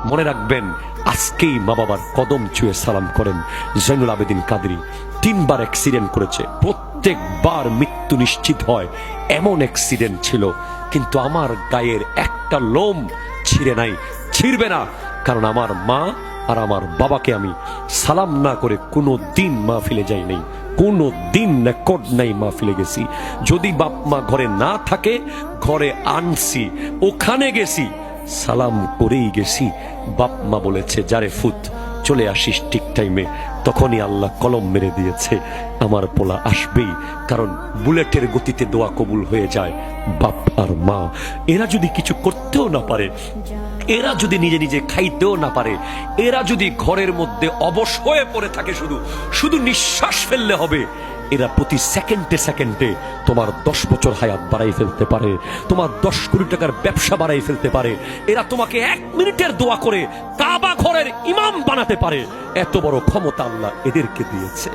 মনে রাখবেন, আজকেই মা বাবার কদম ছুঁয়ে সালাম করেন। জয়নুল আবেদিন কাদরি 3 বার অ্যাক্সিডেন্ট করেছে, প্রত্যেকবার মৃত্যু নিশ্চিত হয় এমন অ্যাক্সিডেন্ট ছিল, কিন্তু আমার গায়ের একটা লোম ছিঁড়ে নাই, ছিঁড়বে না। কারণ আমার মা আর আমার বাবাকে আমি সালাম না করে কোনো দিন মাহফিলে যাই নাই, কোনো দিন রেকর্ড নাই মাহফিলে গেছি। যদি বাপ মা ঘরে না থাকে, ঘরে আনছি, ওখানে গেছি, সালাম করেই গেছি। বাপ মা বলেছে যারে ফুত চলে আসিস ঠিক টাইমে, তখনই আল্লাহ কলম মেরে দিয়েছে আমার পোলা আসবেই। কারণ বুলেটের গতিতে দোয়া কবুল হয়ে যায়। বাপ আর মা এরা যদি কিছু করতেও না পারে, এরা যদি নিজে নিজে খাইতেও না পারে, এরা যদি ঘরের মধ্যে অবশ হয়ে পড়ে থাকে, শুধু শুধু নিঃশ্বাস ফেললে হবে, এরা প্রতি সেকেন্ডে সেকেন্ডে তোমার 10 বছর হায়াত বাড়াই ফেলতে পারে, তোমার 10 কোটি টাকার ব্যবসা বাড়াই ফেলতে পারে। এরা তোমাকে 1 মিনিটের দোয়া করে কাবা ঘরের ইমাম বানাতে পারে। এত বড় ক্ষমতা আল্লাহ এদেরকে দিয়েছে।